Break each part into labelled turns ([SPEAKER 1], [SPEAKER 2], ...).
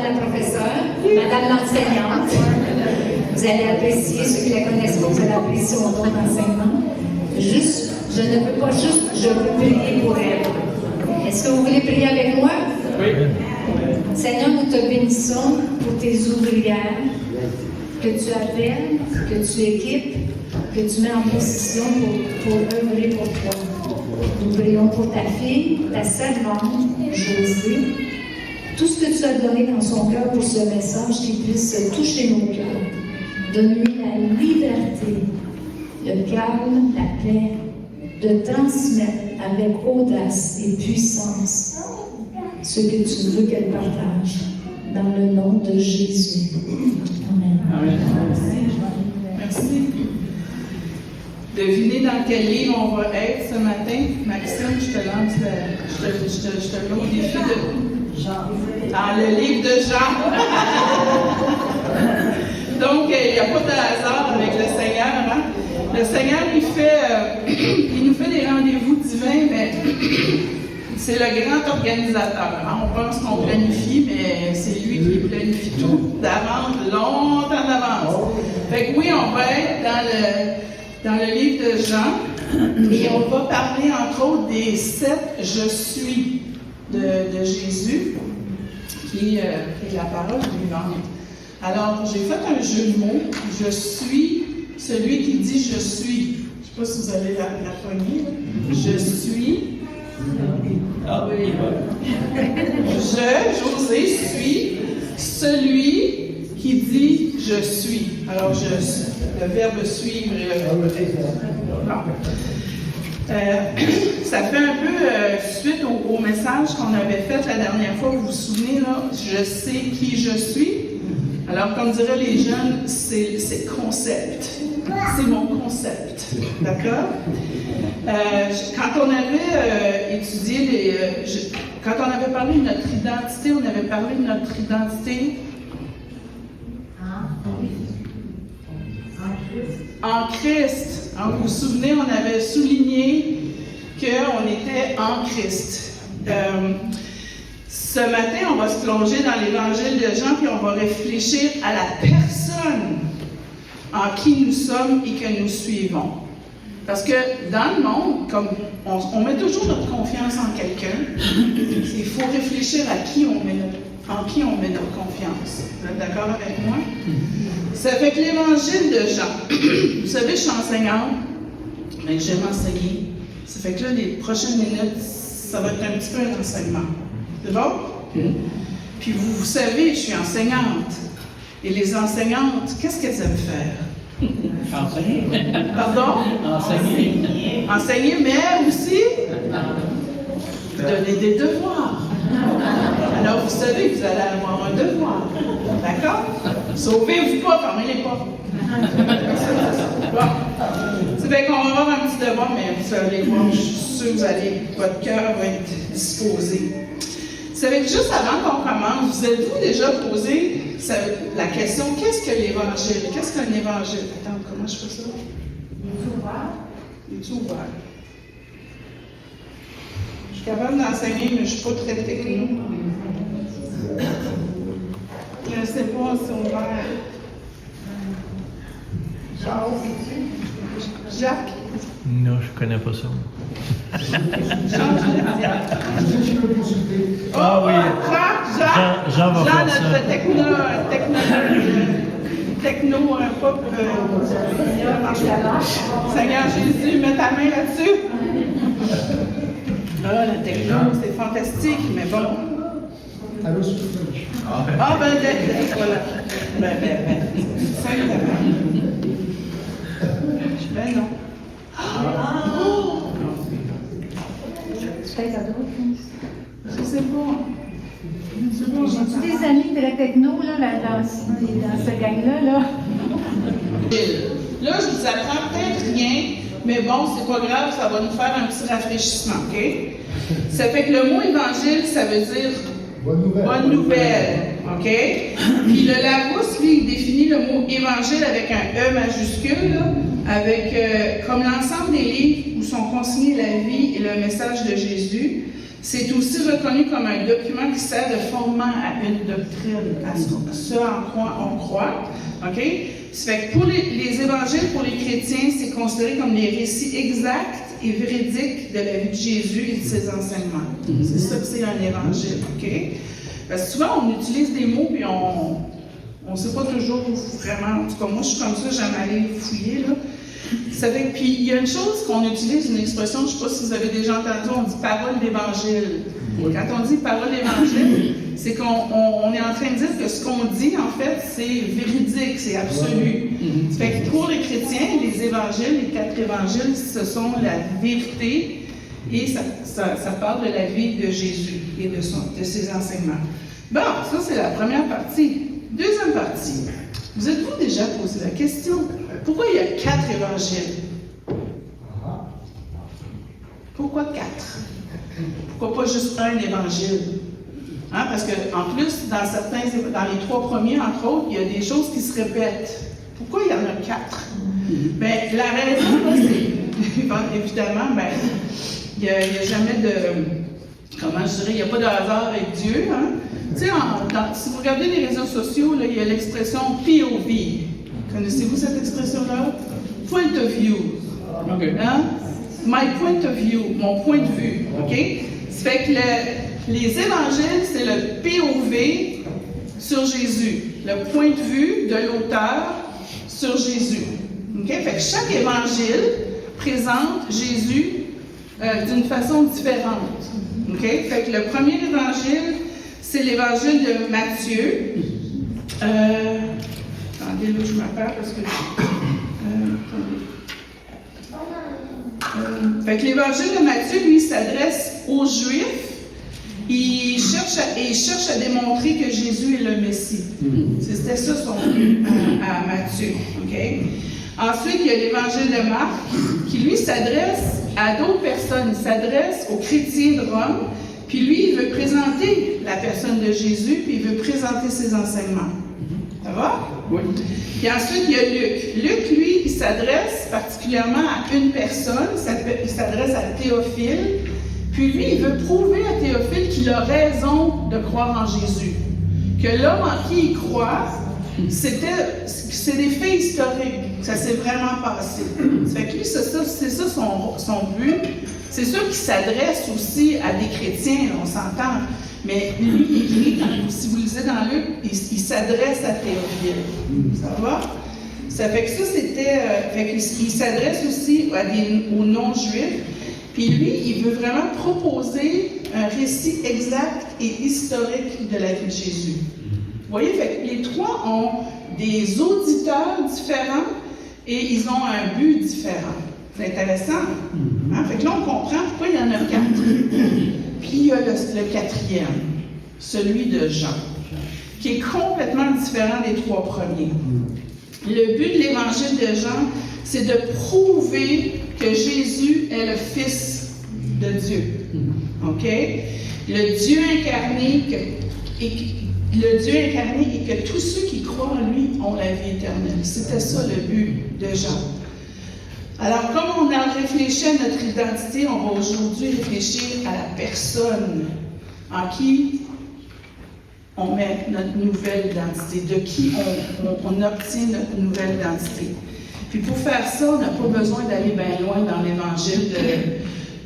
[SPEAKER 1] Madame la professeure, Madame l'enseignante. Vous allez apprécier, ceux qui la connaissent pas, vous allez apprécier son don d'enseignement. Juste, je ne veux pas juste, je veux prier pour elle. Est-ce que vous voulez prier avec moi?
[SPEAKER 2] Oui.
[SPEAKER 1] Seigneur, nous te bénissons pour tes ouvrières que tu appelles, que tu équipes, que tu mets en position pour œuvrer pour toi. Nous prions pour ta fille, ta servante, Josée, tout ce que tu as donné dans son cœur pour ce message qui puisse toucher nos cœurs. Donne-lui la liberté, le calme, la paix, de transmettre avec audace et puissance ce que tu veux qu'elle partage. Dans le nom de Jésus. Amen.
[SPEAKER 2] Amen. Merci. Devinez dans quel livre on va être ce matin. Maxime, je te lance je te mets au défi de Jean. Dans le livre de Jean. Donc, il n'y a pas de hasard avec le Seigneur. Hein? Le Seigneur, il nous fait des rendez-vous divins, mais c'est le grand organisateur. Hein? On pense qu'on planifie, mais c'est lui qui planifie tout d'avance, longtemps d'avance. Fait que oui, on va être dans le livre de Jean, et on va parler entre autres des 7 « Je suis » de Jésus, qui est la parole vivante. Alors, j'ai fait un jeu de mots. Je suis celui qui dit « Je suis ». Je ne sais pas si vous allez la poignée. Je suis. Ah oui. José, suis celui qui dit « Je suis ». Alors, le verbe suivre et le verbe ça fait un peu suite au message qu'on avait fait la dernière fois. Vous vous souvenez, là, je sais qui je suis. Alors, comme diraient les jeunes, c'est concept. C'est mon concept. D'accord? Quand on avait étudié quand on avait parlé de notre identité, on avait parlé de notre identité en Christ. Alors, vous vous souvenez, on avait souligné qu'on était en Christ. Ce matin, on va se plonger dans l'Évangile de Jean, puis on va réfléchir à la personne en qui nous sommes et que nous suivons. Parce que dans le monde, comme on met toujours notre confiance en quelqu'un, il faut réfléchir à qui on met notre confiance. Vous êtes d'accord avec moi? Ça fait que l'Évangile de Jean, vous savez, je suis enseignante, mais j'aime enseigner. Ça fait que là, les prochaines minutes, ça va être un petit peu un enseignement. C'est bon? Puis vous savez, je suis enseignante. Et les enseignantes, qu'est-ce qu'elles aiment faire?
[SPEAKER 3] Enseigner.
[SPEAKER 2] Pardon?
[SPEAKER 3] Enseigner.
[SPEAKER 2] Enseigner, mais aussi donner des devoirs. Alors, vous savez que vous allez avoir un devoir. D'accord? Sauvez-vous pas, fermez les portes. Bon. C'est bien qu'on va avoir un petit devoir, mais vous allez voir, je suis sûre que votre cœur va être disposé. Vous savez que juste avant qu'on commence, vous êtes-vous déjà posé la question, qu'est-ce que l'Évangile? Qu'est-ce qu'un Évangile? Attends, comment je fais ça? Il est ouvert. Je suis capable d'enseigner, mais je ne suis pas très technique. Je ne sais pas si on va. Jacques?
[SPEAKER 4] Non, je ne connais pas ça.
[SPEAKER 2] Ah oui.
[SPEAKER 4] Jean va faire
[SPEAKER 2] notre
[SPEAKER 4] ça.
[SPEAKER 2] Techno-pop. Seigneur Jésus, mets ta main là-dessus. Ah, la techno, c'est fantastique, mais bon. Ah, ben, voilà. Ben, ben non. Je sais pas.
[SPEAKER 1] J'ai des amis de la techno dans ce gang-là.
[SPEAKER 2] Là, je vous apprends peut-être rien, mais bon, c'est pas grave, ça va nous faire un petit rafraîchissement, OK? Ça fait que le mot évangile, ça veut dire bonne nouvelle, OK? Puis le Larousse, lui, il définit le mot évangile avec un E majuscule, là, avec comme l'ensemble des livres où sont consignés la vie et le message de Jésus. C'est aussi reconnu comme un document qui sert de fondement à une doctrine, à ce en quoi on croit. OK? Ça fait que pour les évangiles, pour les chrétiens, c'est considéré comme les récits exacts et véridiques de la vie de Jésus et de ses enseignements. C'est ça que c'est un évangile. OK? Parce que souvent, on utilise des mots et on ne sait pas toujours vraiment. En tout cas, moi, je suis comme ça, j'aime aller fouiller, là. Ça fait que, puis, il y a une chose qu'on utilise, une expression, je ne sais pas si vous avez déjà entendu, on dit parole d'évangile. Quand on dit parole d'évangile, c'est qu'on est en train de dire que ce qu'on dit, en fait, c'est véridique, c'est absolu. Ça fait que pour les chrétiens, les évangiles, les 4 évangiles, ce sont la vérité et ça parle de la vie de Jésus et de ses enseignements. Bon, ça, c'est la première partie. Deuxième partie. Vous êtes-vous déjà posé la question? Pourquoi il y a 4 évangiles? Pourquoi 4? Pourquoi pas juste un évangile? Hein? Parce qu'en plus, dans les 3 premiers, entre autres, il y a des choses qui se répètent. Pourquoi il y en a 4? Bien, la raison, là, c'est évidemment, il n'y a jamais de. Comment je dirais? Il n'y a pas de hasard avec Dieu. Hein? Tu sais, si vous regardez les réseaux sociaux, là, il y a l'expression POV. Connaissez-vous cette expression-là? Point of view.
[SPEAKER 3] OK.
[SPEAKER 2] Hein? My point of view, mon point de vue. OK? Ça fait que les évangiles, c'est le POV sur Jésus. Le point de vue de l'auteur sur Jésus. OK? Fait que chaque évangile présente Jésus d'une façon différente. OK? Fait que le premier évangile, c'est l'évangile de Matthieu. Attendez, là, je m'appelle parce que. Fait que l'évangile de Matthieu, lui, s'adresse aux Juifs. Il cherche à démontrer que Jésus est le Messie. C'était ça son but à Matthieu. Okay? Ensuite, il y a l'évangile de Marc, qui lui s'adresse à d'autres personnes. Il s'adresse aux chrétiens de Rome. Puis lui, il veut présenter la personne de Jésus, puis il veut présenter ses enseignements. Ça va?
[SPEAKER 3] Oui.
[SPEAKER 2] Puis ensuite, il y a Luc. Luc, lui, il s'adresse particulièrement à une personne. Il s'adresse à Théophile. Puis lui, il veut prouver à Théophile qu'il a raison de croire en Jésus. Que l'homme en qui il croit, c'est des faits historiques. Ça s'est vraiment passé. Ça fait que lui, c'est ça son but. C'est sûr qu'il s'adresse aussi à des chrétiens, on s'entend. Mais lui, il écrit, si vous lisez dans Luc, il s'adresse à Théophile. Ça va? Ça fait que ça, il s'adresse aussi aux non-juifs. Puis lui, il veut vraiment proposer un récit exact et historique de la vie de Jésus. Vous voyez, fait que les 3 ont des auditeurs différents et ils ont un but différent. C'est intéressant. Hein? Fait que là, on comprend pourquoi il y en a 4. Puis il y a le 4e, celui de Jean, qui est complètement différent des 3 premiers. Le but de l'évangile de Jean, c'est de prouver que Jésus est le Fils de Dieu. OK? Le Dieu incarné et que tous ceux qui croient en lui ont la vie éternelle. C'était ça le but de Jean. Alors, comme on a réfléchi à notre identité, on va aujourd'hui réfléchir à la personne en qui on met notre nouvelle identité, de qui on obtient notre nouvelle identité. Puis pour faire ça, on n'a pas besoin d'aller bien loin dans l'évangile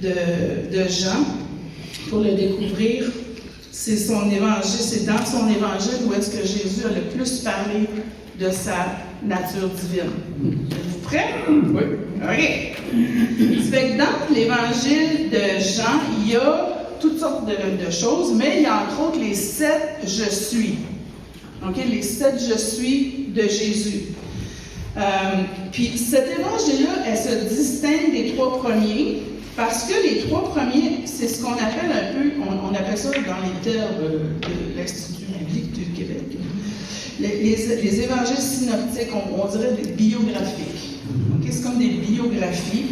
[SPEAKER 2] de Jean pour le découvrir. C'est son évangile, c'est dans son évangile où est-ce que Jésus a le plus parlé de sa nature divine. Êtes-vous prêts?
[SPEAKER 3] Oui.
[SPEAKER 2] OK. Ça fait que dans l'évangile de Jean, il y a toutes sortes de choses, mais il y a entre autres les 7 « je suis ». OK? Les 7 « je suis » de Jésus. Puis cet évangile-là, elle se distingue des 3 premiers parce que les 3 premiers, c'est ce qu'on appelle un peu, on appelle ça dans les termes de l'Institut biblique du Québec, les évangiles synoptiques, on dirait des biographiques. Okay? C'est comme des biographies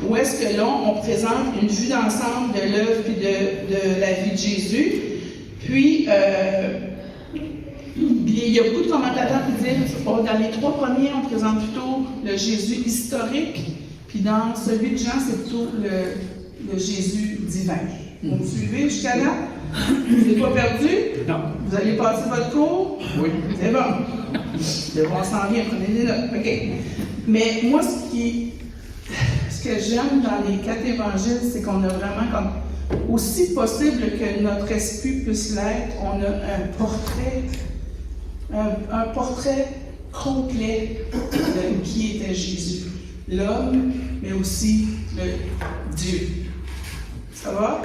[SPEAKER 2] où est-ce que là, on présente une vue d'ensemble de l'œuvre et de la vie de Jésus. Puis, il y a beaucoup de commentateurs qui disent dans les 3 premiers, on présente plutôt le Jésus historique, puis dans celui de Jean, c'est plutôt le Jésus divin. Vous me suivez jusqu'à là? Vous n'êtes pas perdu?
[SPEAKER 3] Non.
[SPEAKER 2] Vous allez passer votre cours?
[SPEAKER 3] Oui.
[SPEAKER 2] C'est bon. C'est bon, on s'en vient, prenez des notes. OK. Mais moi, ce que j'aime dans les 4 évangiles, c'est qu'on a vraiment comme, aussi possible que notre esprit puisse l'être, on a un portrait complet de qui était Jésus. L'homme, mais aussi le Dieu. Ça va?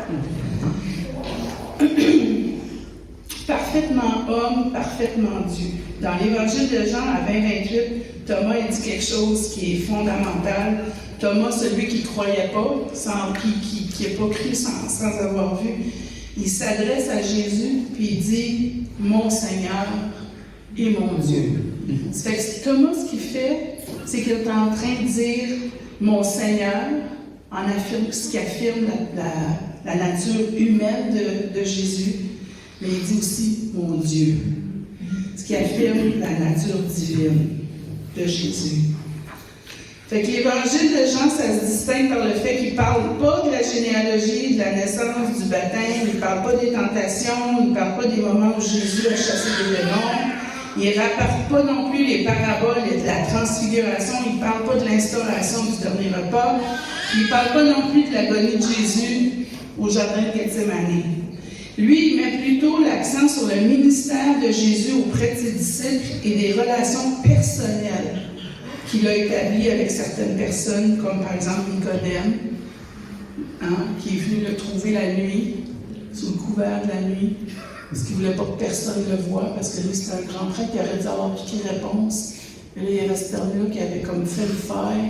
[SPEAKER 2] Parfaitement homme, parfaitement Dieu. Dans l'évangile de Jean à 20-28, Thomas a dit quelque chose qui est fondamental. Thomas, celui qui ne croyait pas, qui n'a pas cru sans avoir vu, il s'adresse à Jésus puis il dit « Mon Seigneur et mon Dieu ». Ça fait que Thomas, ce qu'il fait, c'est qu'il est en train de dire « Mon Seigneur », ce qui affirme la nature humaine de Jésus, mais il dit aussi « Mon Dieu », ce qui affirme la nature divine de Jésus. Fait que l'évangile de Jean, ça se distingue par le fait qu'il ne parle pas de la généalogie, de la naissance, du baptême, il ne parle pas des tentations, il ne parle pas des moments où Jésus a chassé des démons, il ne rapporte pas non plus les paraboles et de la transfiguration, il ne parle pas de l'instauration du dernier repas, il ne parle pas non plus de l'agonie de Jésus au jardin de Gethsémani. Lui, il met plutôt l'accent sur le ministère de Jésus auprès de ses disciples et des relations personnelles qu'il a établies avec certaines personnes, comme par exemple Nicodème, qui est venu le trouver la nuit, sous le couvert de la nuit, parce qu'il ne voulait pas que personne le voie, parce que lui, c'était un grand prêtre qui aurait dû avoir toutes les réponses. Et là, il y avait cet homme-là qui avait comme fait le faire,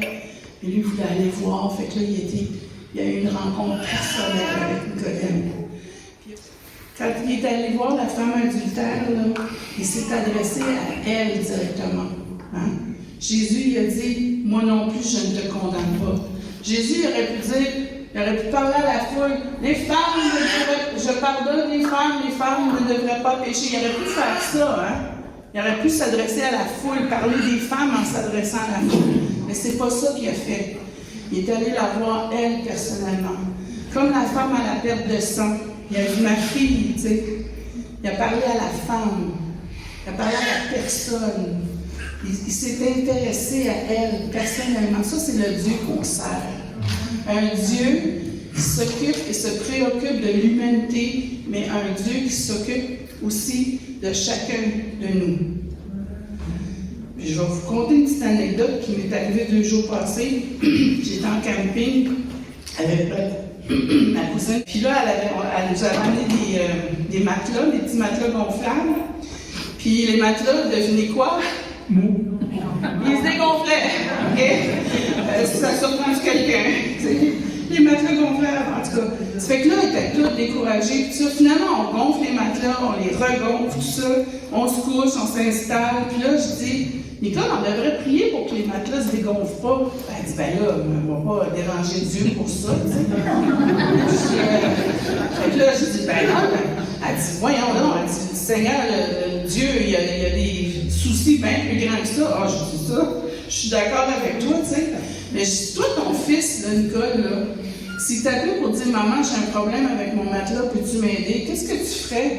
[SPEAKER 2] et lui, il voulait aller voir. Fait que là, il y a eu une rencontre personnelle avec Nicodème. Quand il est allé voir la femme adultère, là, il s'est adressé à elle directement. Jésus, il a dit, « Moi non plus, je ne te condamne pas. » Jésus aurait pu dire, il aurait pu parler à la foule, « Les femmes, je pardonne les femmes ne devraient pas pécher. » Il aurait pu faire ça, Il aurait pu s'adresser à la foule, parler des femmes en s'adressant à la foule. Mais c'est pas ça qu'il a fait. Il est allé la voir, elle, personnellement. Comme la femme à la perte de sang. Il a dit, ma fille, tu sais. Il a parlé à la femme. Il a parlé à la personne. Il s'est intéressé à elle, personnellement. Ça, c'est le Dieu qu'on sert. Un Dieu qui s'occupe et se préoccupe de l'humanité, mais un Dieu qui s'occupe aussi de chacun de nous. Puis je vais vous conter une petite anecdote qui m'est arrivée 2 jours passés. J'étais en camping avec ma cousine. Puis là, elle nous a ramené des matelas, des petits matelas gonflables. Puis les matelas, devinez quoi? Mou. Ils se dégonflaient. OK? Ça surprend quelqu'un. Les matelas gonflables, en tout cas. Ça fait que là, ils étaient tous découragés. Puis ça, finalement, on gonfle les matelas, on les regonfle, tout ça. On se couche, on s'installe. Puis là, je dis, Nicole, on devrait prier pour que les matelas ne se dégonflent pas. Elle dit, ben là, on ne va pas déranger Dieu pour ça, tu sais. Fait que là, je dis, ben non. Elle dit, voyons donc. Elle dit, Seigneur, Dieu, il y a des soucis bien plus grands que ça. Ah, je dis ça. Je suis d'accord avec toi, tu sais. Mais je dis, toi, ton fils, là, Nicole, là, si tu t'appelles pour dire, maman, j'ai un problème avec mon matelas, peux-tu m'aider? Qu'est-ce que tu ferais?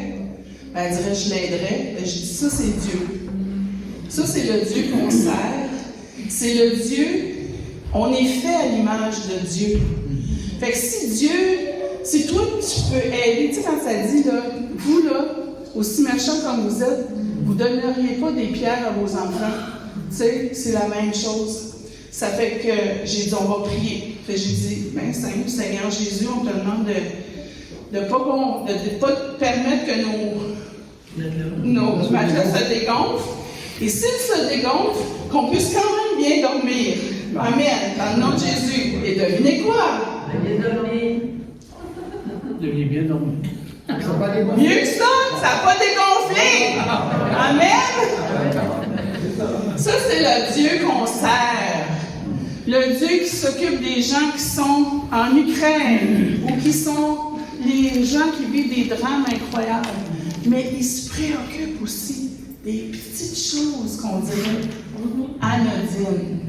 [SPEAKER 2] Ben, elle dirait, je l'aiderais. Ben, je dis, ça, c'est Dieu. Ça, c'est le Dieu qu'on sert. C'est le Dieu, on est fait à l'image de Dieu. Fait que si toi, tu peux aider, tu sais, quand ça dit, là, vous, là, aussi méchants comme vous êtes, vous ne donneriez pas des pierres à vos enfants. Tu sais, c'est la même chose. Ça fait que j'ai dit, on va prier. Fait que j'ai dit, ben, Seigneur Jésus, on te demande de ne pas permettre que nos matelas se dégonflent. Et s'ils se dégonflent, qu'on puisse quand même bien dormir. Amen. Dans le nom de Jésus. Et devinez quoi?
[SPEAKER 3] Bien dormir. Devenez bien dormir.
[SPEAKER 2] Mieux que ça, ça n'a pas dégonflé. Amen. Ça, c'est le Dieu qu'on sert. Le Dieu qui s'occupe des gens qui sont en Ukraine ou qui sont les gens qui vivent des drames incroyables. Mais il se préoccupe aussi des petites choses qu'on dirait anodines.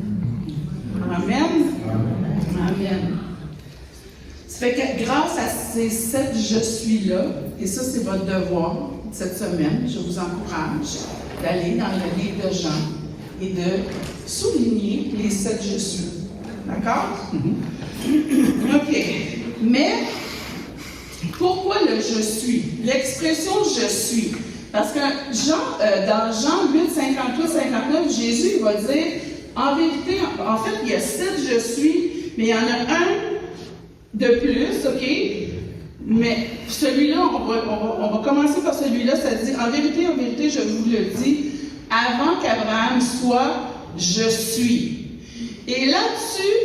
[SPEAKER 2] Amen. Amen. Ça fait que grâce à ces 7 je suis-là, et ça c'est votre devoir cette semaine, je vous encourage d'aller dans le livre de Jean et de souligner les 7 je suis. D'accord? OK. Mais pourquoi le je suis? L'expression je suis. Parce que dans Jean 8, 58, 59, Jésus il va dire, en vérité, en fait, il y a 7 je suis, mais il y en a un de plus, OK? Mais celui-là, on va commencer par celui-là, ça dit, en vérité, je vous le dis, avant qu'Abraham soit, je suis. Et là-dessus,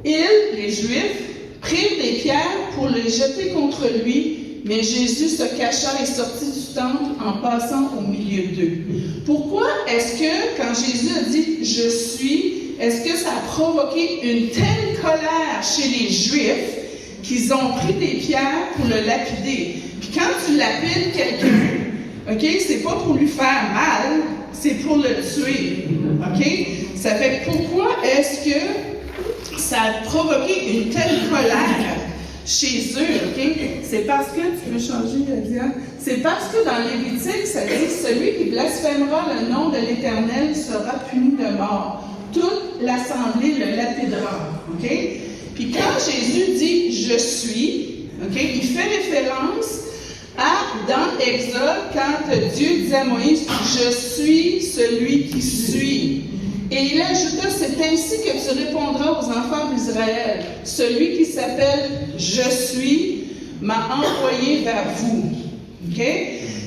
[SPEAKER 2] les Juifs, prirent des pierres pour les jeter contre lui, mais Jésus se cacha et sortit du temple en passant au milieu d'eux. Pourquoi est-ce que, quand Jésus a dit « je suis », est-ce que ça a provoqué une telle colère chez les Juifs qu'ils ont pris des pierres pour le lapider? Puis quand tu lapides quelqu'un, OK, c'est pas pour lui faire mal, c'est pour le tuer. OK? Ça fait pourquoi est-ce que ça a provoqué une telle colère chez eux, OK? C'est parce que, tu peux changer, Diane, c'est parce que dans Lévitique, ça dit « Celui qui blasphémera le nom de l'Éternel sera puni de mort. Toute l'assemblée le lapidera. » OK? Puis quand Jésus dit « Je suis », OK, il fait référence à, dans Exode, quand Dieu disait à Moïse « Je suis celui qui suis ». Et il ajouta, c'est ainsi que tu répondras aux enfants d'Israël. Celui qui s'appelle « Je suis » m'a envoyé vers vous. OK?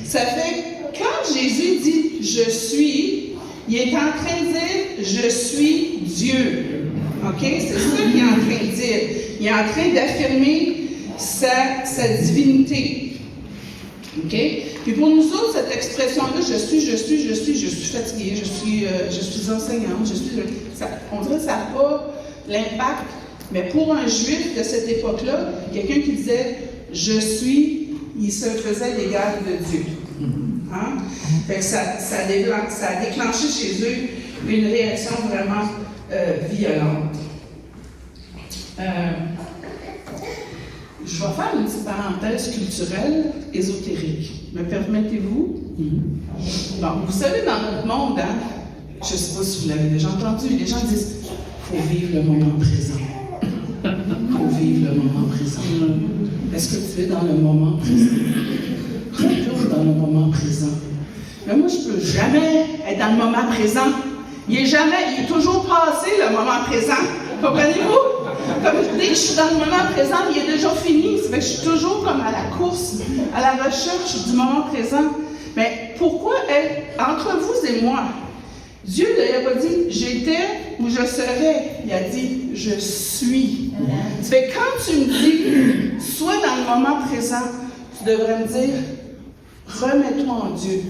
[SPEAKER 2] Ça fait, quand Jésus dit « Je suis », il est en train de dire « Je suis Dieu ». OK? C'est ça qu'il est en train de dire. Il est en train d'affirmer sa divinité. OK? Puis pour nous autres, cette expression-là, je suis fatiguée, je suis enseignante, on dirait que ça n'a pas l'impact. Mais pour un juif de cette époque-là, quelqu'un qui disait « je suis », il se faisait l'égal de Dieu. Hein? Fait que ça a déclenché chez eux une réaction vraiment violente. Je vais faire une petite parenthèse culturelle, ésotérique. Me permettez-vous? Bon, vous savez, dans notre monde, hein, je ne sais pas si vous l'avez déjà entendu, les gens disent « il faut vivre le moment présent ». Il faut vivre le moment présent. Est-ce que tu es dans le moment présent? Retourne dans le moment présent. Mais moi, je ne peux jamais être dans le moment présent. Il est toujours passé le moment présent. Comprenez-vous? Comme dès que je suis dans le moment présent, il est déjà fini. Ça fait que je suis toujours comme à la course, à la recherche du moment présent. Mais pourquoi entre vous et moi, Dieu n'a pas dit « j'étais » ou « je serai ». Il a dit « je suis ». Ça fait que quand tu me dis « sois dans le moment présent », tu devrais me dire « remets-toi en Dieu ».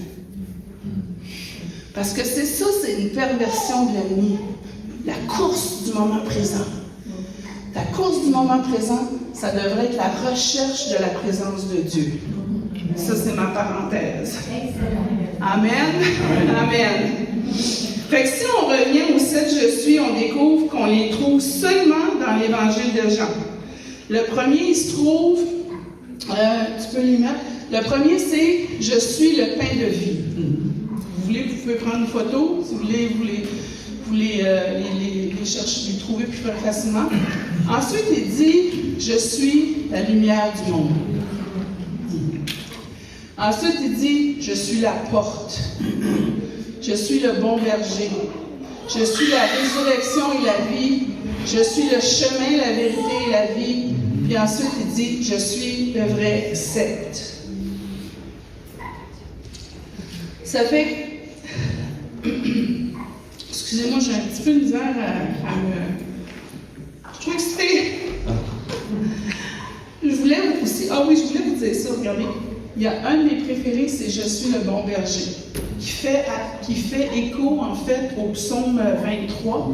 [SPEAKER 2] Parce que c'est ça, c'est une perversion de l'ennemi. La course du moment présent. La course du moment présent, ça devrait être la recherche de la présence de Dieu. Ça, c'est ma parenthèse. Amen. Amen. Fait que si on revient aux 7 je suis, on découvre qu'on les trouve seulement dans l'évangile de Jean. Le premier, il se trouve, tu peux les mettre. Le premier, c'est « Je suis le pain de vie ». Vous voulez, vous pouvez prendre une photo. Si vous voulez, vous les chercher, les trouver plus facilement. Ensuite, il dit « Je suis la lumière du monde ». Ensuite, il dit « Je suis la porte ». Je suis le bon berger. Je suis la résurrection et la vie. Je suis le chemin, la vérité et la vie. Puis ensuite, il dit, je suis le vrai sceptre. Ça fait... Excusez-moi, j'ai un petit peu de misère à me... Je suis excitée. Je voulais aussi... Ah oui, je voulais vous dire ça, regardez. Il y a un de mes préférés, c'est « Je suis le bon berger », qui fait écho, en fait, au psaume 23.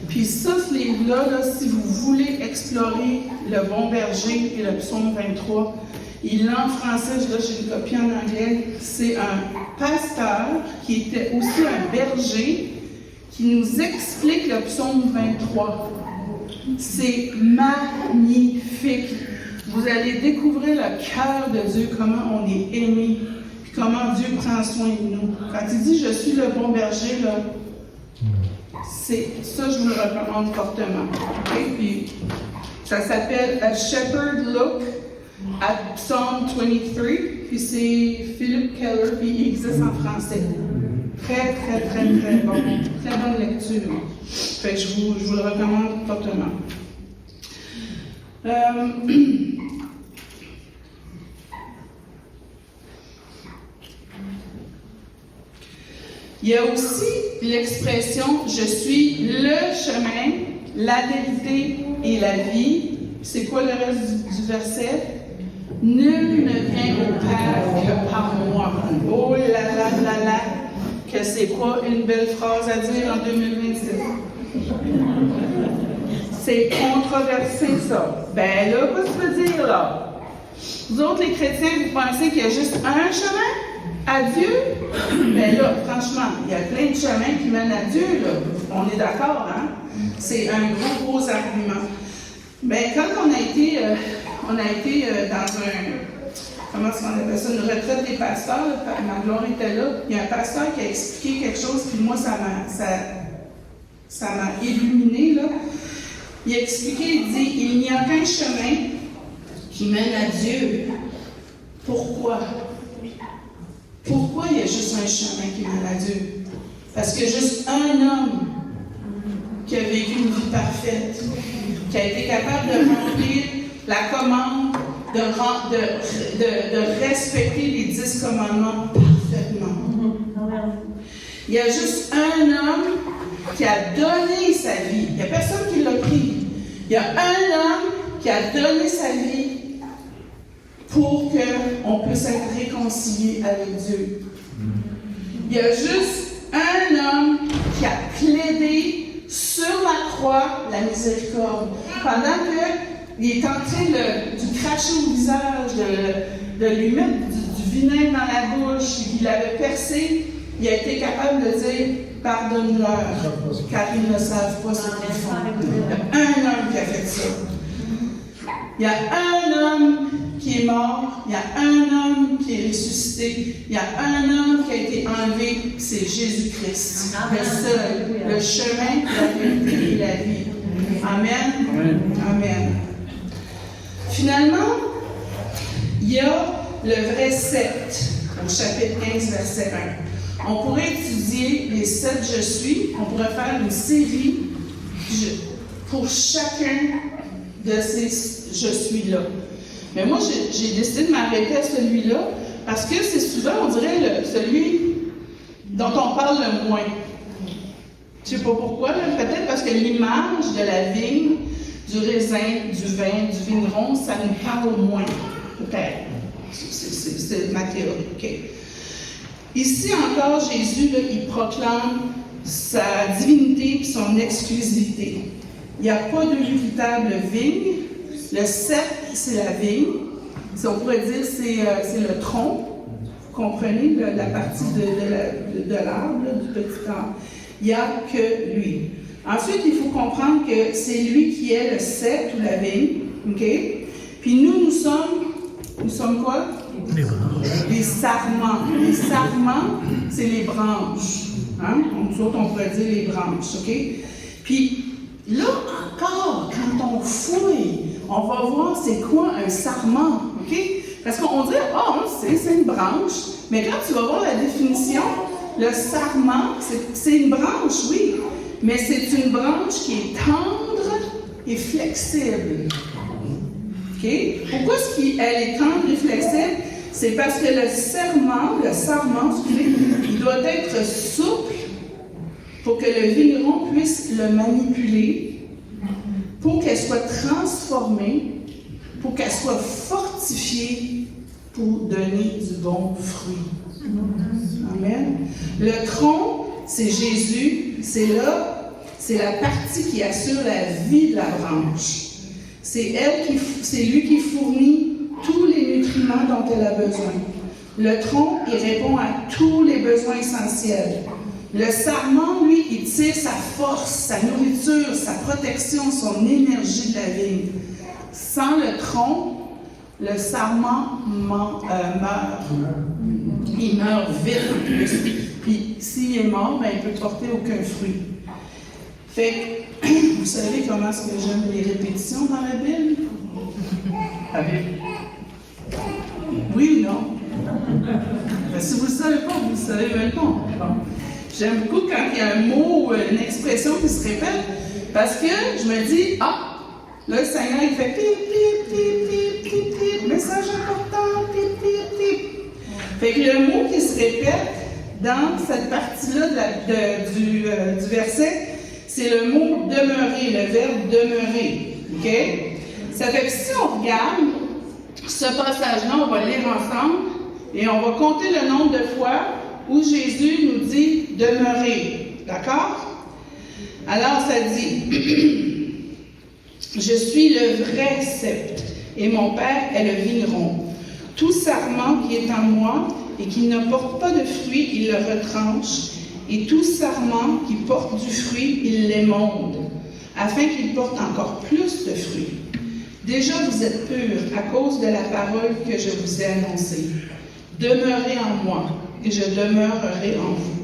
[SPEAKER 2] Puis ça, ce livre-là, si vous voulez explorer le bon berger et le psaume 23, il l'a en français, là j'ai une copie en anglais, c'est un pasteur qui était aussi un berger qui nous explique le psaume 23. C'est magnifique. vous allez découvrir le cœur de Dieu, comment on est aimé, puis comment Dieu prend soin de nous. Quand il dit « Je suis le bon berger », là, c'est ça, je vous le recommande fortement. Okay? Puis, ça s'appelle « A Shepherd Look at Psalm 23 », puis c'est Philip Keller, puis il existe en français. Très, très, très, très bon. Très bonne lecture. Fait que je vous le recommande fortement. Il y a aussi l'expression « Je suis le chemin, la vérité et la vie ». C'est quoi le reste du verset? « Nul ne vient au Père que par moi ». Oh là là là là, que c'est pas une belle phrase à dire en 2027. C'est controversé, ça. Ben là, qu'est-ce que tu veux dire, là? Vous autres, les chrétiens, vous pensez qu'il y a juste un chemin à Dieu? Ben là, franchement, il y a plein de chemins qui mènent à Dieu, là. On est d'accord, hein? C'est un gros argument. Ben, quand on a été dans comment est-ce qu'on appelle ça, une retraite des pasteurs, ma gloire était là, il y a un pasteur qui a expliqué quelque chose, puis moi, ça m'a illuminé, là. Il a expliqué, il dit, il n'y a qu'un chemin qui mène à Dieu. Pourquoi? Pourquoi il y a juste un chemin qui mène à Dieu? Parce qu'il y a juste un homme qui a vécu une vie parfaite, qui a été capable de remplir la commande, de respecter les 10 commandements parfaitement. Il y a juste un homme qui a donné sa vie. Il n'y a personne qui l'a pris. Il y a un homme qui a donné sa vie pour qu'on puisse être réconcilié avec Dieu. Il y a juste un homme qui a plaidé sur la croix la miséricorde. Pendant qu'il est en train de cracher au visage, de lui mettre du vinaigre dans la bouche, qu'il avait percé, il a été capable de dire « Pardonne-leur, car ils ne savent pas ce qu'ils font. » Il y a un homme qui a fait ça. Il y a un homme qui est mort, il y a un homme qui est ressuscité, il y a un homme qui a été enlevé, c'est Jésus-Christ, le seul, le chemin, la vérité et la vie. Amen. Amen. Amen. Finalement, il y a le vrai 7, au chapitre 15, verset 1. On pourrait étudier les 7 je suis, on pourrait faire une série pour chacun de ces je suis-là. Mais moi, j'ai décidé de m'arrêter à celui-là parce que c'est souvent, on dirait, celui dont on parle le moins. Je ne sais pas pourquoi, peut-être parce que l'image de la vigne, du raisin, du vin, du vigneron, ça nous parle moins. Peut-être. C'est ma théorie. Okay. Ici encore, Jésus, là, il proclame sa divinité et son exclusivité. Il n'y a pas de véritable vigne. Le cep, c'est la vigne. On pourrait dire c'est le tronc. Vous comprenez la partie de l'arbre, du petit arbre. Il n'y a que lui. Ensuite, il faut comprendre que c'est lui qui est le cep ou la vigne. Okay? Puis nous sommes quoi?
[SPEAKER 4] Les branches.
[SPEAKER 2] Les sarments. Les sarments, c'est les branches. Hein? Nous autres, on pourrait dire les branches. OK? Puis là encore, quand on fouille, on va voir c'est quoi un sarment. OK? Parce qu'on dit, on sait, c'est une branche. Mais quand tu vas voir la définition, le sarment, c'est une branche, oui. Mais c'est une branche qui est tendre et flexible. OK? Pourquoi est-ce qu'elle est tendre et flexible? C'est parce que le sarment, il doit être souple pour que le vigneron puisse le manipuler, pour qu'elle soit transformée, pour qu'elle soit fortifiée pour donner du bon fruit. Amen. Le tronc, c'est Jésus, c'est la partie qui assure la vie de la branche. C'est lui qui fournit tous les nutriments dont elle a besoin. Le tronc, il répond à tous les besoins essentiels. Le sarment, lui, il tire sa force, sa nourriture, sa protection, son énergie de la vigne. Sans le tronc, le sarment meurt. Il meurt vite en plus. Puis s'il est mort, ben, il ne peut porter aucun fruit. Fait que, vous savez comment est-ce que j'aime les répétitions dans la Bible? Oui ou non? Ben, si vous ne le savez pas, vous le savez maintenant. J'aime beaucoup quand il y a un mot, une expression qui se répète, parce que je me dis, ah, là, le Seigneur, il fait pip, pip, pip, pip, pip, pip, message important, pip, pip, pip. Fait que le mot qui se répète dans cette partie-là du verset, c'est le mot demeurer, le verbe demeurer. OK? Ça fait que si on regarde ce passage-là, on va le lire ensemble et on va compter le nombre de fois où Jésus nous dit demeurer. D'accord? Alors, ça dit je suis le vrai sceptre et mon Père est le vigneron. Tout sarment qui est en moi et qui ne porte pas de fruit, il le retranche. Et tout sarment qui porte du fruit, il l'émonde, afin qu'il porte encore plus de fruits. Déjà vous êtes purs à cause de la parole que je vous ai annoncée. Demeurez en moi, et je demeurerai en vous.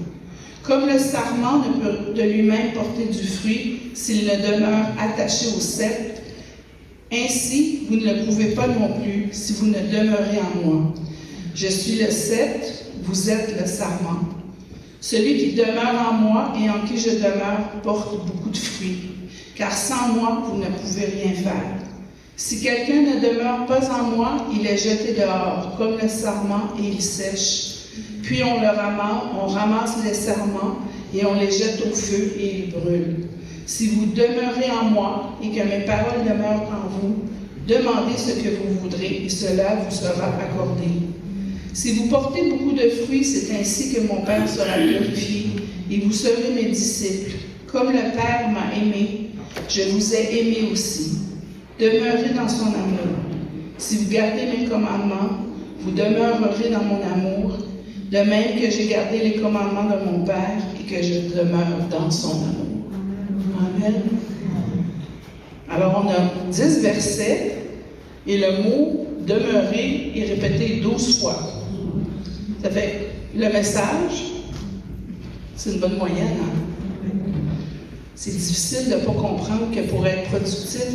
[SPEAKER 2] Comme le sarment ne peut de lui-même porter du fruit s'il ne demeure attaché au sceptre, ainsi vous ne le pouvez pas non plus si vous ne demeurez en moi. Je suis le sceptre, vous êtes le sarment. Celui qui demeure en moi et en qui je demeure porte beaucoup de fruits, car sans moi, vous ne pouvez rien faire. Si quelqu'un ne demeure pas en moi, il est jeté dehors, comme le sarment, et il sèche. Puis on ramasse les sarments, et on les jette au feu, et ils brûlent. Si vous demeurez en moi, et que mes paroles demeurent en vous, demandez ce que vous voudrez, et cela vous sera accordé. Si vous portez beaucoup de fruits, c'est ainsi que mon Père sera glorifié, et vous serez mes disciples. Comme le Père m'a aimé, je vous ai aimé aussi. Demeurez dans son amour. Si vous gardez mes commandements, vous demeurerez dans mon amour, de même que j'ai gardé les commandements de mon Père et que je demeure dans son amour. Amen. Alors on a 10 versets, et le mot « demeurer » est répété 12 fois. Ça fait le message, c'est une bonne moyenne. Hein? C'est difficile de ne pas comprendre que pour être productif,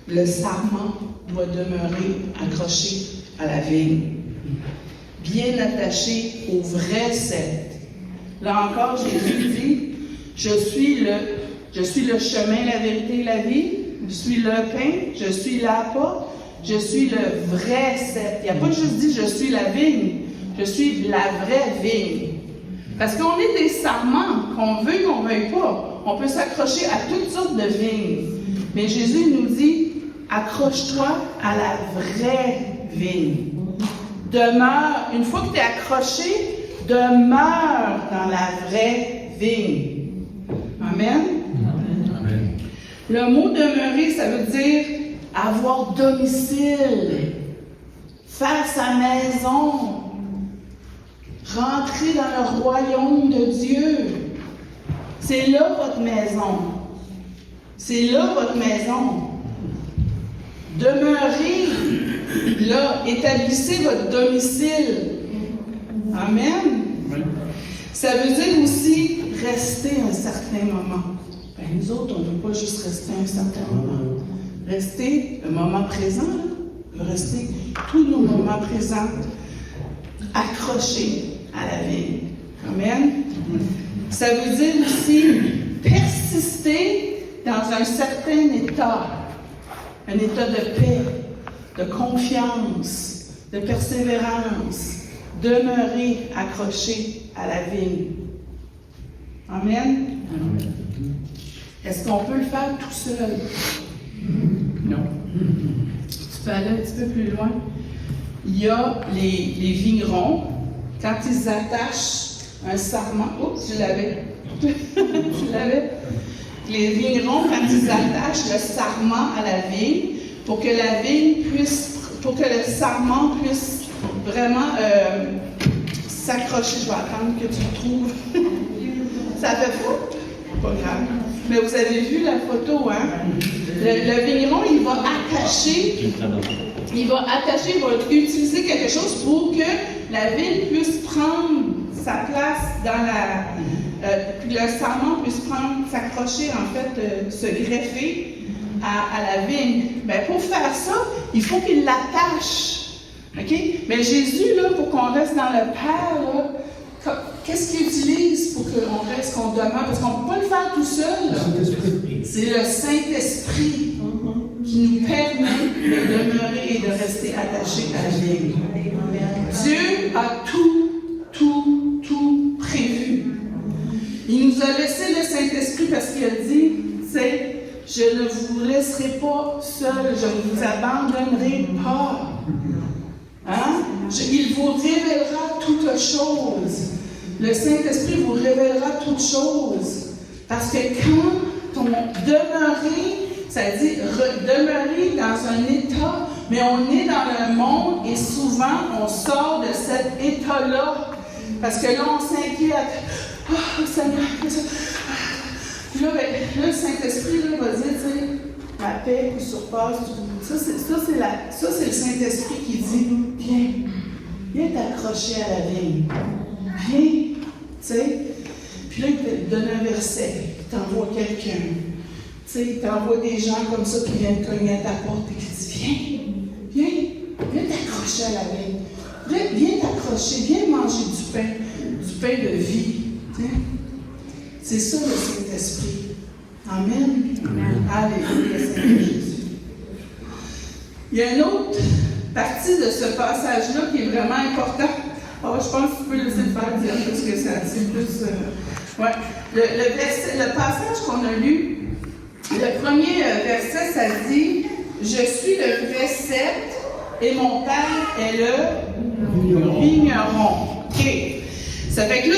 [SPEAKER 2] le sarment doit demeurer accroché à la vigne, bien attaché au vrai sceptre. Là encore, Jésus dit, je suis le chemin, la vérité et la vie, je suis le pain, je suis la porte, je suis le vrai sceptre. Il n'y a pas juste dit je suis la vigne. Je suis la vraie vigne. Parce qu'on est des sarments, qu'on veuille ou qu'on ne veuille pas. On peut s'accrocher à toutes sortes de vignes. Mais Jésus nous dit, accroche-toi à la vraie vigne. Demeure, une fois que tu es accroché, demeure dans la vraie vigne. Amen?
[SPEAKER 3] Amen.
[SPEAKER 2] Le mot demeurer, ça veut dire avoir domicile, faire sa maison. Rentrez dans le royaume de Dieu. C'est là votre maison. C'est là votre maison. Demeurez là. Établissez votre domicile. Amen. Ça veut dire aussi rester un certain moment. Ben, nous autres, on ne veut pas juste rester un certain moment. Rester le moment présent. Là. Rester tous nos moments présents accrochés à la vie. Amen. Ça veut dire aussi persister dans un certain état. Un état de paix, de confiance, de persévérance. Demeurer accroché à la vigne. Amen. Est-ce qu'on peut le faire tout seul? Non. Tu peux aller un petit peu plus loin. Il y a les vignerons, quand ils attachent un sarment. Oups, tu l'avais. Tu l'avais. Les vignerons, quand ils attachent le sarment à la vigne, pour que la vigne puisse, pour que le sarment puisse vraiment s'accrocher. Je vais attendre que tu le trouves. Ça fait fou? Pas grave. Mais vous avez vu la photo, hein? Le vigneron, il va attacher il va attacher, il va utiliser quelque chose pour que la vigne puisse prendre sa place dans puis le sarment puisse s'accrocher, en fait, se greffer à la vigne. Ben, pour faire ça, il faut qu'il l'attache. OK? Mais Jésus, là, pour qu'on reste dans le Père, là, qu'est-ce qu'il utilise pour qu'on reste, qu'on demeure? Parce qu'on ne peut pas le faire tout seul. C'est le Saint-Esprit qui nous permet de demeurer et de rester attachés à la vigne. Dieu a tout prévu. Il nous a laissé le Saint-Esprit parce qu'il a dit, c'est je ne vous laisserai pas seul, je ne vous abandonnerai pas. Hein? Il vous révélera toutes choses. Le Saint-Esprit vous révélera toutes choses. Parce que quand on demeurer, ça dit demeurer dans un état, mais on est dans le monde et souvent on sort de cet état-là. Parce que là, on s'inquiète. Oh, Seigneur, puis là, le Saint-Esprit là, va dire, tu sais, ma paix qui surpasse tout. Ça, c'est le Saint-Esprit qui dit, viens t'accrocher à la vigne. Viens, tu sais. Puis là, il te donne un verset, il t'envoie quelqu'un. Tu sais, il t'envoie des gens comme ça qui viennent cogner à ta porte et qui disent, viens t'accrocher à la vigne. Viens t'accrocher, viens manger du pain de vie. T'sais. C'est ça le Saint-Esprit. Amen. Alléluia, Seigneur Jésus. Il y a une autre partie de ce passage-là qui est vraiment important. Oh, je pense que tu peux laisser le faire dire parce que c'est plus. Ouais. Le passage qu'on a lu, le premier verset, ça dit je suis le vrai cep et mon père est le vigneron. OK. Ça fait que là,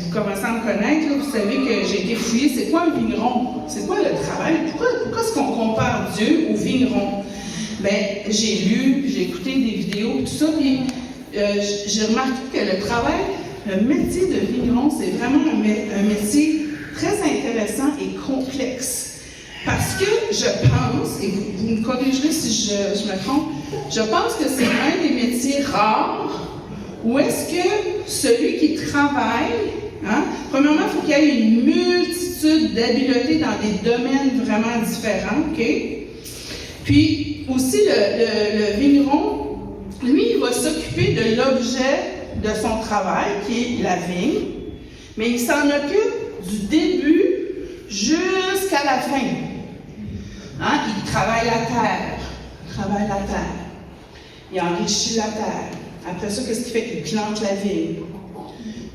[SPEAKER 2] vous commencez à me connaître, là, vous savez que j'ai été fouillée. C'est quoi un vigneron? C'est quoi le travail? Pourquoi est-ce qu'on compare Dieu au vigneron? J'ai lu, j'ai écouté des vidéos, tout ça, puis j'ai remarqué que le métier de vigneron, c'est vraiment un métier très intéressant et complexe. Parce que je pense, et vous me corrigerez si je me trompe, je pense que c'est un des métiers rares où est-ce que celui qui travaille, premièrement, il faut qu'il y ait une multitude d'habiletés dans des domaines vraiment différents, OK? Puis aussi, le vigneron, lui, il va s'occuper de l'objet de son travail, qui est la vigne, mais il s'en occupe du début jusqu'à la fin. Il travaille la terre. Il enrichit la terre. Après ça, qu'est-ce qu'il fait? Il plante la vigne.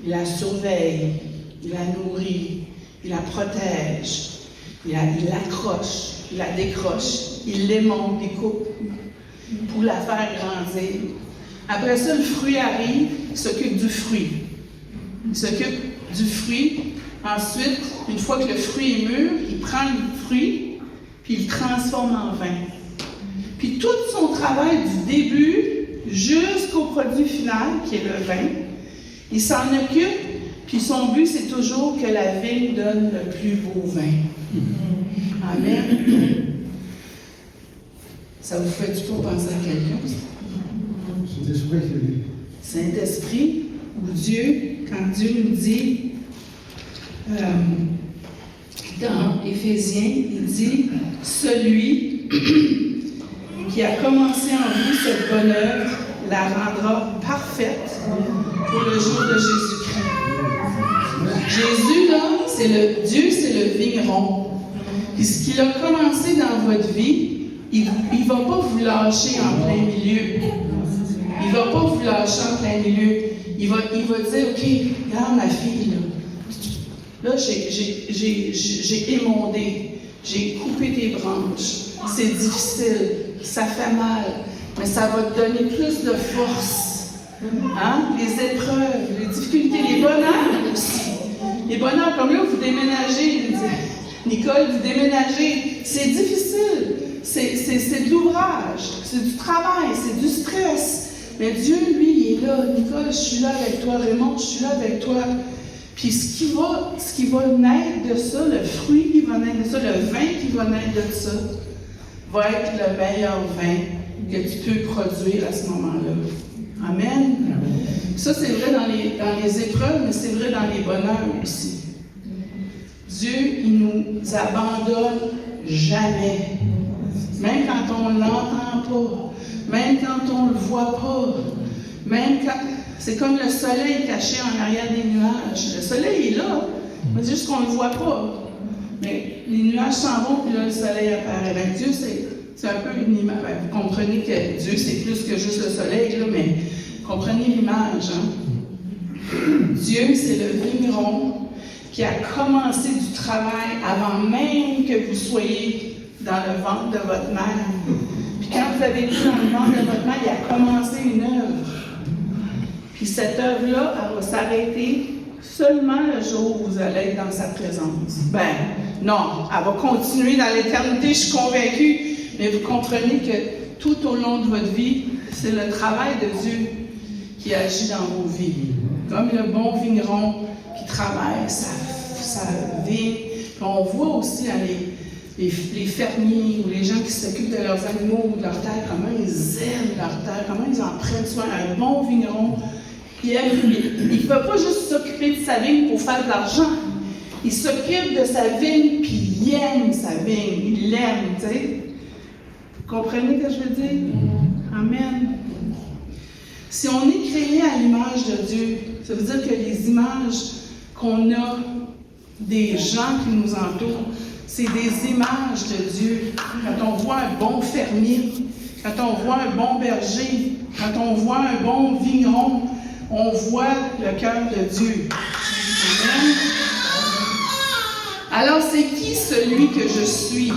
[SPEAKER 2] Il la surveille. Il la nourrit. Il la protège. Il l'accroche. Il la décroche. Il l'émonte, il coupe pour la faire grandir. Après ça, le fruit arrive. Il s'occupe du fruit. Ensuite, une fois que le fruit est mûr, il prend le fruit puis il le transforme en vin. Puis tout son travail du début jusqu'au produit final, qui est le vin, il s'en occupe, puis son but, c'est toujours que la vigne donne le plus beau vin. Amen. Ça vous fait du tout penser à quelqu'un? Saint-Esprit, ou Dieu, quand Dieu nous dit, dans Éphésiens, il dit « Celui qui a commencé en vous cette bonne œuvre la rendra parfaite pour le jour de Jésus-Christ. » Jésus, là, Dieu, c'est le vigneron. Puis ce qu'il a commencé dans votre vie, il ne va pas vous lâcher en plein milieu. Il ne va pas vous lâcher en plein milieu. Il va dire, OK, regarde ma fille, là, j'ai émondé, j'ai coupé tes branches. C'est difficile, ça fait mal, mais ça va te donner plus de force. Les épreuves, les difficultés, les bonheurs aussi. Les bonheurs, comme là, vous déménagez, Nicole, vous déménagez, c'est difficile. C'est de l'ouvrage, c'est du travail, c'est du stress. Mais Dieu, lui, il est là. Nicole, je suis là avec toi. Raymond, je suis là avec toi. Puis ce qui va naître de ça, le fruit qui va naître de ça, le vin qui va naître de ça, va être le meilleur vin que tu peux produire à ce moment-là. Amen. Ça, c'est vrai dans les épreuves, mais c'est vrai dans les bonheurs aussi. Dieu, il nous abandonne jamais. Même quand on ne l'entend pas, même quand on ne le voit pas, même quand... C'est comme le soleil caché en arrière des nuages. Le soleil est là, mais c'est juste qu'on ne le voit pas. Mais les nuages s'en vont, puis là, le soleil apparaît. Ben, Dieu, c'est un peu une image. Ben, vous comprenez que Dieu, c'est plus que juste le soleil, là, mais comprenez l'image. Hein? Dieu, c'est le vigneron qui a commencé du travail avant même que vous soyez dans le ventre de votre mère. Puis quand vous avez été dans le ventre de votre mère, il a commencé une œuvre. Puis cette œuvre-là, elle va s'arrêter seulement le jour où vous allez être dans sa présence. Ben, non, elle va continuer dans l'éternité, je suis convaincue, mais vous comprenez que tout au long de votre vie, c'est le travail de Dieu qui agit dans vos vies. Comme le bon vigneron qui travaille sa vigne. Puis on voit aussi dans les fermiers ou les gens qui s'occupent de leurs animaux ou de leur terre, comment ils aiment leur terre, comment ils en prennent soin. Un bon vigneron, il ne peut pas juste s'occuper de sa vigne pour faire de l'argent. Il s'occupe de sa vigne, puis il aime sa vigne. Il l'aime, tu sais. Vous comprenez ce que je veux dire? Amen. Si on est créé à l'image de Dieu, ça veut dire que les images qu'on a des gens qui nous entourent, c'est des images de Dieu. Quand on voit un bon fermier, quand on voit un bon berger, quand on voit un bon vigneron, on voit le cœur de Dieu. Amen. Alors, c'est qui celui que je suis?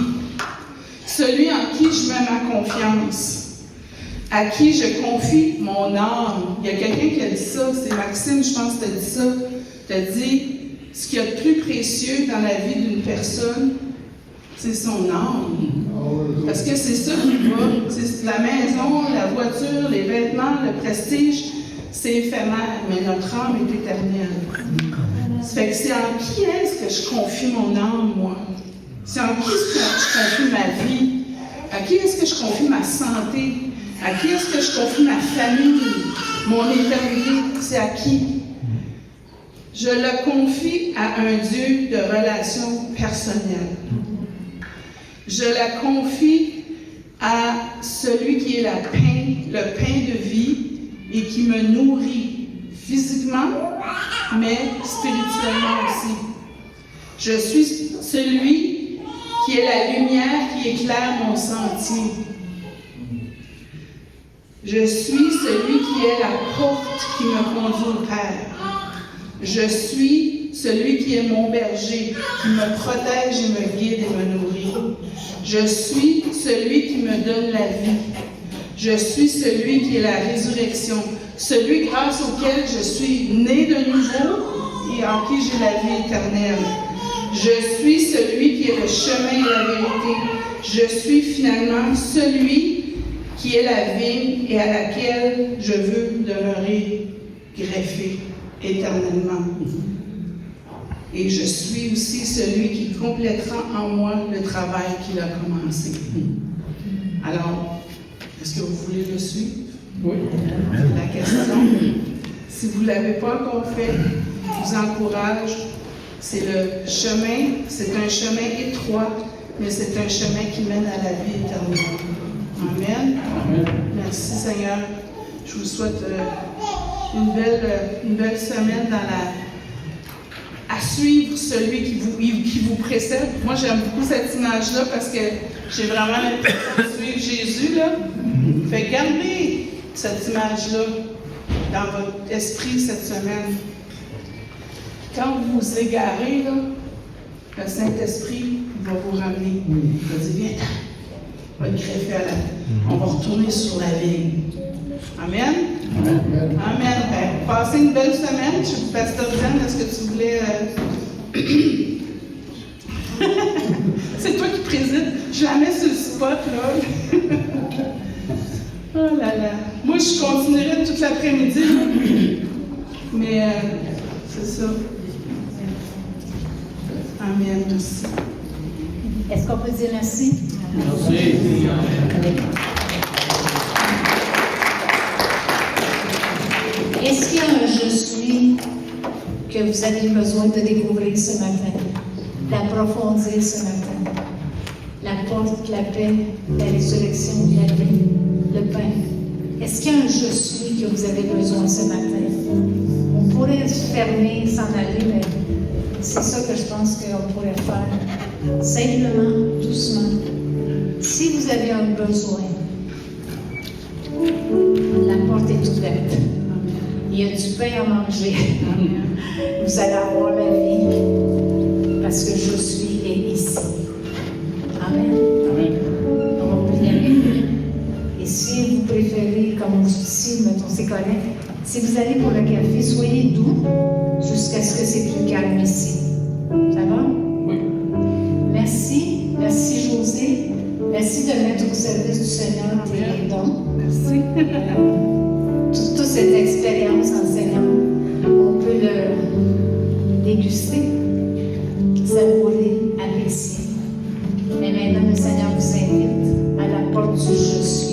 [SPEAKER 2] Celui en qui je mets ma confiance? À qui je confie mon âme? Il y a quelqu'un qui a dit ça, c'est Maxime, je pense que tu as dit ça. Tu as dit, ce qu'il y a de plus précieux dans la vie d'une personne, c'est son âme. Parce que c'est ça qui va. C'est la maison, la voiture, les vêtements, le prestige, c'est éphémère, mais notre âme est éternelle. Ça fait que c'est en qui est-ce que je confie mon âme, moi? C'est en qui est-ce que je confie ma vie? À qui est-ce que je confie ma santé? À qui est-ce que je confie ma famille? Mon éternité, c'est à qui? Je le confie à un Dieu de relations personnelles. Je la confie à celui qui est le pain de vie et qui me nourrit physiquement, mais spirituellement aussi. Je suis celui qui est la lumière qui éclaire mon sentier. Je suis celui qui est la porte qui me conduit au Père. Je suis celui qui est mon berger, qui me protège et me guide et me nourrit. Je suis celui qui me donne la vie. Je suis celui qui est la résurrection, celui grâce auquel je suis né de nouveau et en qui j'ai la vie éternelle. Je suis celui qui est le chemin et la vérité. Je suis finalement celui qui est la vigne et à laquelle je veux demeurer greffé éternellement. Et je suis aussi celui qui complétera en moi le travail qu'il a commencé. Alors, est-ce que vous voulez le suivre?
[SPEAKER 3] Oui.
[SPEAKER 2] La question. Si vous ne l'avez pas encore fait, je vous encourage. C'est le chemin, c'est un chemin étroit, mais c'est un chemin qui mène à la vie éternelle. Amen.
[SPEAKER 3] Amen.
[SPEAKER 2] Merci Seigneur. Je vous souhaite une belle semaine à suivre celui qui vous précède. Moi, j'aime beaucoup cette image-là parce que j'ai vraiment l'impression de suivre Jésus. Là. Fait gardez cette image-là dans votre esprit cette semaine. Quand vous vous égarez, là, le Saint-Esprit va vous ramener. Il va dire, viens, on va être greffé à la... On va retourner sur la ligne. Amen?
[SPEAKER 3] Amen.
[SPEAKER 2] Amen. Ben, passez une belle semaine. Pasteur Diane, est-ce que tu voulais... C'est toi qui présides. Je la mets sur le spot, là. Oh là là. Moi, je continuerai toute l'après-midi. Mais c'est ça. Amen. Merci.
[SPEAKER 1] Est-ce qu'on peut dire merci?
[SPEAKER 3] Merci.
[SPEAKER 1] Est-ce qu'il y a un je suis que vous avez besoin de découvrir ce matin, d'approfondir ce matin? La porte, la paix, la résurrection, la vie, le pain. Est-ce qu'il y a un je suis que vous avez besoin ce matin? On pourrait se fermer, s'en aller, mais c'est ça que je pense qu'on pourrait faire. Simplement, doucement. Si vous avez un besoin, la porte est ouverte. Il y a du pain à manger. Vous allez avoir la vie parce que je suis ici. Amen. On peut y aller. Et si vous préférez, comme ici, mettons, c'est correct. Si vous allez pour le café, soyez doux jusqu'à ce que c'est plus calme ici. Ça va?
[SPEAKER 3] Oui.
[SPEAKER 1] Merci. Merci, José. Merci de mettre au service du Seigneur tes dons.
[SPEAKER 2] Merci.
[SPEAKER 1] Toute cette expérience enseignante, on peut le déguster, savourer, apprécier. Mais maintenant, le Seigneur vous invite à la porte du je suis.